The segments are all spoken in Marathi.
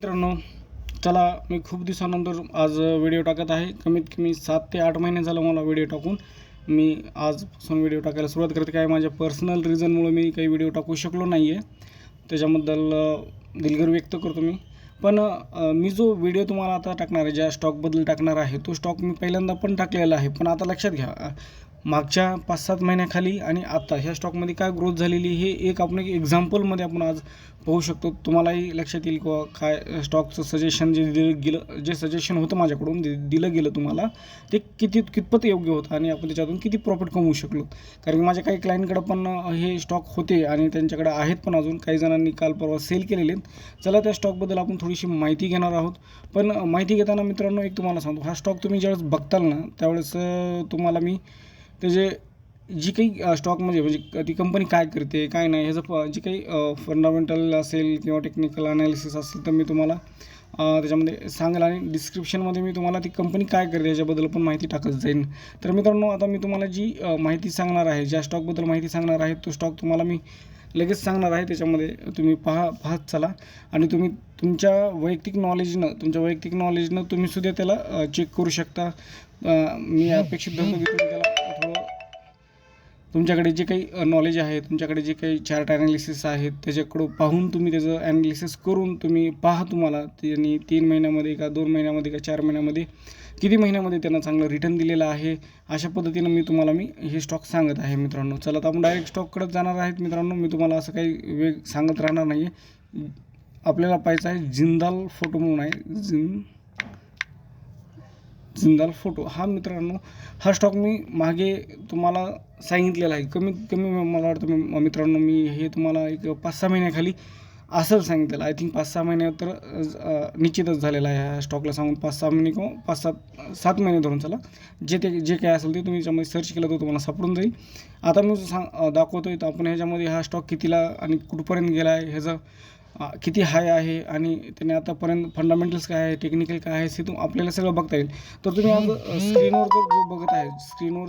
मित्रांनो, चला मी खूप दिवसानंतर आज व्हिडिओ टाकत आहे. कमीत कमी 7 ते 8 महिने झालं मला व्हिडिओ टाकून. मी आजपासून व्हिडिओ टाकायला सुरुवात करते. काय माझ्या पर्सनल रिझनमुळे मी काही व्हिडिओ टाकू शकलो नाही आहे, त्याच्याबद्दल दिलगिरी व्यक्त करतो मी. पण मी जो व्हिडिओ तुम्हाला आता टाकणार आहे, ज्या स्टॉकबद्दल टाकणार आहे, तो स्टॉक मी पहिल्यांदा पण टाकलेला आहे. पण आता लक्षात घ्या, मागच्या 5-7 महिन्याखाली आणि आता ह्या स्टॉकमध्ये काय ग्रोथ झालेली हे आपण एक एक्झाम्पलमध्ये आपण आज पाहू शकतो. तुम्हालाही लक्षात येईल किंवा काय स्टॉकचं सजेशन जे दिलं गेलं, जे सजेशन होतं माझ्याकडून दिलं गेलं तुम्हाला, ते कितपत योग्य होतं आणि आपण त्याच्यातून किती प्रॉफिट कमवू शकलो. कारण माझ्या काही क्लायंटकडं पण हे स्टॉक होते आणि त्यांच्याकडे आहेत पण अजून काही जणांनी काल परवा सेल केलेले. चला त्या स्टॉकबद्दल आपण थोडीशी माहिती घेणार आहोत. पण माहिती घेताना मित्रांनो, एक तुम्हाला सांगतो, हा स्टॉक तुम्ही ज्यावेळेस बघताल ना, त्यावेळेस तुम्हाला मी त्याचे जी काही स्टॉक म्हणजे ती कंपनी काय करते काय नाही ह्याचं जी काही फंडामेंटल असेल किंवा टेक्निकल अनालिसिस असेल तर मी तुम्हाला त्याच्यामध्ये सांगेल आणि डिस्क्रिप्शनमध्ये मी तुम्हाला ती कंपनी काय करते याच्याबद्दल पण माहिती टाकत जाईन. तर मित्रांनो, आता मी तुम्हाला जी माहिती सांगणार आहे, ज्या स्टॉकबद्दल माहिती सांगणार आहे, तो स्टॉक तुम्हाला मी लगेच सांगणार आहे. त्याच्यामध्ये तुम्ही पाहत चला आणि तुम्ही तुमच्या वैयक्तिक नॉलेजनं तुम्ही सुद्धा त्याला चेक करू शकता. मी अपेक्षित धरतो की तुम्ही त्याला थोडं तुमच्याकडे जे काही नॉलेज आहे, तुमच्याकडे जे काही चार्ट ॲनालिसिस आहेत, त्याच्याकडं पाहून तुम्ही त्याचं ॲनालिसिस करून तुम्ही पहा तुम्हाला त्यांनी 3 महिन्यामध्ये का 2 महिन्यामध्ये का 4 महिन्यामध्ये किती महिन्यामध्ये त्यांना चांगलं रिटर्न दिलेलं आहे. अशा पद्धतीनं मी हे स्टॉक सांगत आहे मित्रांनो. चला तर आपण डायरेक्ट स्टॉककडे जाणार आहेत मित्रांनो. मी तुम्हाला असं काही सांगत राहणार नाही आहे. आपल्याला पाहायचं आहे जिंदाल फोटो म्हणून आहे, जिंदाल फोटो. हा मित्रांनो, हा स्टॉक मी मागे तुम्हाला सांगितलेला आहे. कमीत कमी मला वाटतं मित्रांनो, मी हे तुम्हाला एक 5-6 महिन्याखाली असं सांगितलेलं. आय थिंक 5-6 महिने तर निश्चितच झालेला आहे ह्या स्टॉकला सांगून. 5-6 महिने किंवा 5-7 महिने धरून चला. जे काय असेल ते तुम्ही याच्यामध्ये सर्च केलं तर तुम्हाला सापडून जाईल. आता मी दाखवतो आहे, तर आपण ह्याच्यामध्ये हा स्टॉक कितीला आणि कुठपर्यंत गेला आहे, ह्याचं किती हाय आहे आणि त्याने आतापर्यंत फंडामेंटल्स काय आहे, टेक्निकल काय आहे, हे आपल्याला सगळं बघता येईल. तर तुम्ही आज स्क्रीनवर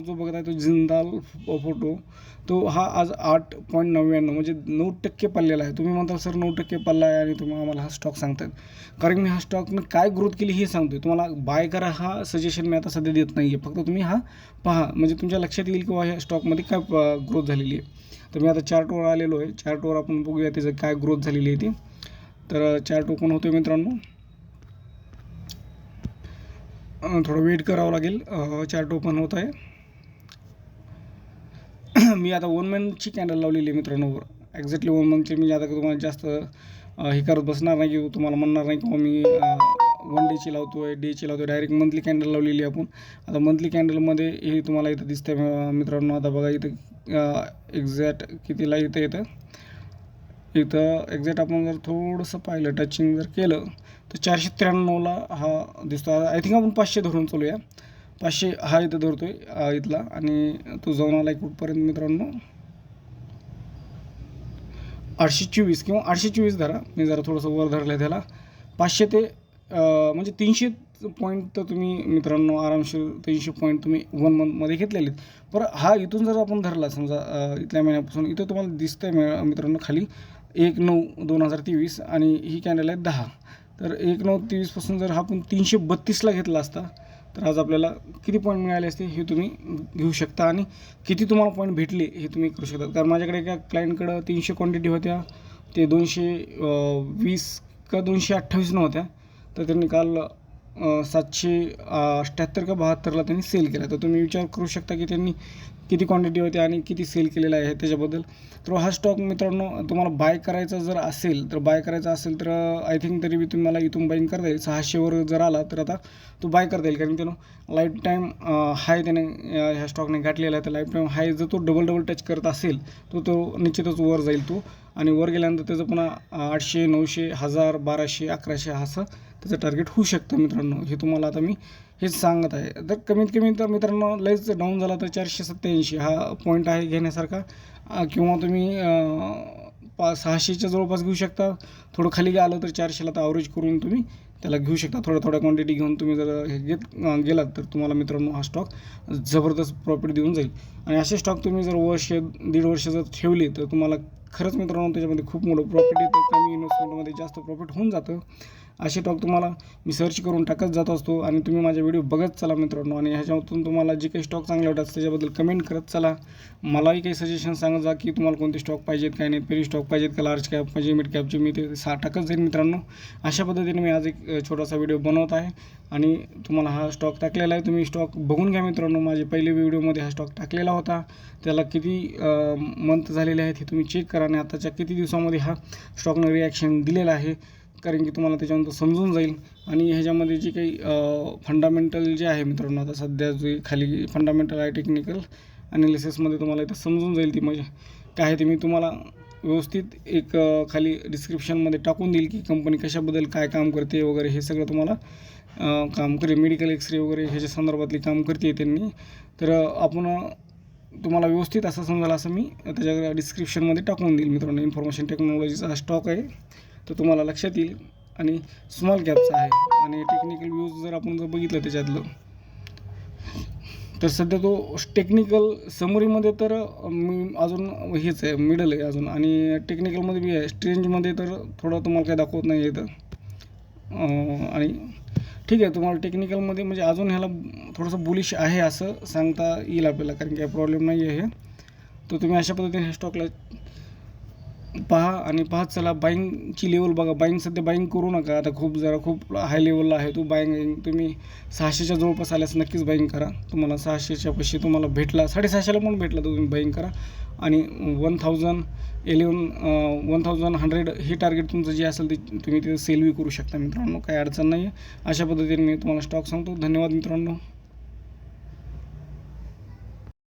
जो बघत आहे तो जिंदाल फोटो, तो हा आज 8.99 म्हणजे 9% पडलेला आहे. तुम्ही म्हणता सर 9% पडला आहे आणि तुम्ही आम्हाला हा स्टॉक सांगतायत. कारण मी हा स्टॉकनं काय ग्रोथ केली हे सांगतोय तुम्हाला. बाय करा हा सजेशन मी आता सध्या देत नाही आहे. फक्त तुम्ही हा पहा, म्हणजे तुमच्या लक्षात येईल किंवा ह्या स्टॉकमध्ये काय ग्रोथ झालेली आहे. तर मी आता चार्टवर आलेलो आहे. चार्टवर आपण बघूया त्याचं काय ग्रोथ झालेली आहे ती. तर चार्ट ओपन होतो मित्रांनो. थोडं वेट करावं लागेल. चार्ट ओपन होत आहे. मी आता 1 मंथची कॅन्डल लावलेली आहे मित्रांनो. एक्झॅक्टली 1 मंथची. मी आता तुम्हाला जास्त हे करत बसणार नाही की तुम्हाला म्हणणार नाही किंवा मी 1 डेची लावतो आहे, डेची लावतो आहे. डायरेक्ट मंथली कॅन्डल लावलेली आहे आपण. आता मंथली कॅन्डलमध्ये हे तुम्हाला इथं दिसतं मित्रांनो. आता बघा इथं एक्झॅक्ट कितीला इथं एक्झॅक्ट आपण जर थोडंसं पाहिलं, टचिंग जर केलं तर 493ला हा दिसतो. आय थिंक आपण 500 धरून चालूया. 500 हा इथं धरतो आहे इथला आणि तो जाऊन आला आहे कुठपर्यंत मित्रांनो, 824 किंवा 824 धरा. मी जरा थोडंसं वर धरलं आहे त्याला. 500 ते म्हणजे 300 पॉईंट तर तुम्ही मित्रांनो आरामशीर 300 पॉईंट तुम्ही 1 मंथमध्ये घेतलेले आहेत. पण हा इथून जर आपण धरला समजा इथल्या महिन्यापासून, इथं तुम्हाला दिसतं आहे मित्रांनो खाली 1/9/2023 आणि ही कॅन्डल आहे 10. तर 1/9/23 पासून जर हा आपण 332ला घेतला असता तर आज आपल्याला किती पॉईंट मिळाले असते हे तुम्ही घेऊ शकता आणि किती तुम्हाला पॉईंट भेटले हे तुम्ही करू शकता. कारण माझ्याकडे एका क्लायंटकडं 300 क्वांटिटी होत्या, ते 220 का 228 नव्हत्या. तर त्यांनी काल 778 का 72ला त्यांनी सेल केला. तर तुम्ही विचार करू शकता की त्यांनी किती क्वांटिटी होती आणि किती सेल केलेला आहे त्याच्याबद्दल. तर हा स्टॉक मित्रांनो तुम्हाला बाय करायचा जर असेल तर आय थिंक तरी तुम्हाला इथून बाईंग करता येईल. 600वर जर आला तर आता तो बाय करता येईल. कारण त्यानं लाईफ टाईम हाय त्याने ह्या स्टॉकने गाठलेला आहे. तर लाईफ टाईम हाय जर तो डबल टच करत असेल तर तो निश्चितच वर जाईल तो. आणि वर गेल्यानंतर त्याचं पुन्हा 800, 900, 1000, 1200, 1100 असं त्याचं टार्गेट होऊ शकतं मित्रांनो. हे तुम्हाला आता मी हेच सांगत आहे. तर कमीत कमी तर मित्रांनो लयच डाऊन झाला तर 487 हा पॉईंट आहे घेण्यासारखा. किंवा तुम्ही 600च्या जवळपास घेऊ शकता. थोडं खाली आलं तर 400ला तर ॲव्हरेज करून तुम्ही त्याला घेऊ शकता. थोड्या क्वांटिटी घेऊन तुम्ही जर हे गेलात तर तुम्हाला मित्रांनो हा स्टॉक जबरदस्त प्रॉफिट देऊन जाईल. आणि असे स्टॉक तुम्ही जर वर्ष 1.5 वर्ष जर ठेवले तर तुम्हाला खरंच मित्रांनो त्याच्यामध्ये खूप मोठं प्रॉफिट येतं. कमी इन्व्हेस्टमेंटमध्ये जास्त प्रॉफिट होऊन जातं. असे स्टॉक तुम्हाला मी सर्च करून टाकत जात असतो आणि तुम्ही माझे व्हिडिओ बघत चला मित्रांनो. आणि ह्याच्यातून तुम्हाला जे काही स्टॉक चांगले वाटतात त्याच्याबद्दल कमेंट करत चला. मलाही काही सजेशन सांगत जा की तुम्हाला कोणते स्टॉक पाहिजेत, काय नाही, पेरी स्टॉक पाहिजेत का, लार्ज कॅप पाहिजे, मिड कॅपचे, मी ते टाकत जाईल मित्रांनो. अशा पद्धतीने मी आज एक छोटासा व्हिडिओ बनवत आहे आणि तुम्हाला हा स्टॉक टाकलेला आहे. तुम्ही स्टॉक बघून घ्या मित्रांनो. माझे पहिले व्हिडिओमध्ये हा स्टॉक टाकलेला होता, त्याला किती मंथ झालेले आहेत हे तुम्ही चेक करा आणि आताच्या किती दिवसामध्ये हा स्टॉकनं रिॲक्शन दिलेलं आहे, कारण की तुम्हाला त्याच्यानंतर समजून जाईल. आणि ह्याच्यामध्ये जे काही फंडामेंटल जे आहे मित्रांनो, आता सध्या जे खाली फंडामेंटल आहे, टेक्निकल ॲनालिसिसमध्ये तुम्हाला इथं समजून जाईल ती म्हणजे काय आहे. ते मी तुम्हाला व्यवस्थित एक खाली डिस्क्रिप्शनमध्ये टाकून देईल की कंपनी कशाबद्दल काय काम करते वगैरे, हे सगळं तुम्हाला काम करेल. मेडिकल एक्सरे वगैरे ह्याच्या संदर्भातली काम करते त्यांनी. तर आपण तुम्हाला व्यवस्थित असं समजायला असं मी त्याच्या डिस्क्रिप्शनमध्ये टाकून देईल मित्रांनो. इन्फॉर्मेशन टेक्नॉलॉजीचा हा स्टॉक आहे, तर तुम्हाला लक्षात येईल आणि स्मॉल कॅपचा आहे. आणि टेक्निकल व्ह्यूज जर आपण बघितलं त्याच्यातलं, तर सध्या तो टेक्निकल समरीमध्ये तर अजून हेच आहे, मिडल आहे अजून. आणि टेक्निकलमध्ये बी आहे, स्ट्रेंजमध्ये तर थोडं तुम्हाला काय दाखवत नाही येतं. आणि ठीक आहे, तुम्हाला टेक्निकलमध्ये म्हणजे अजून ह्याला थोडंसं बुलिश आहे असं सांगता येईल आपल्याला, कारण काही प्रॉब्लेम नाही आहे. तर तुम्ही अशा पद्धतीने ह्या स्टॉकला पहा आणि पाहत चला. बाईंगची लेवल बघा, बाईंग सध्या बाईंग करू नका, आता खूप हाय लेवलला आहे तो. बाईंग तुम्ही 600च्या जवळपास आल्यास नक्कीच बाईंग करा. तुम्हाला 600च्या पशी तुम्हाला भेटला, 650ला पण भेटला तर तुम्ही बाईंग करा. आणि 1100 हे टार्गेट तुमचं जे असेल ते तुम्ही तिथे सेल बी करू शकता मित्रांनो, काही अडचण नाही आहे. अशा पद्धतीने मी तुम्हाला स्टॉक सांगतो. धन्यवाद मित्रांनो.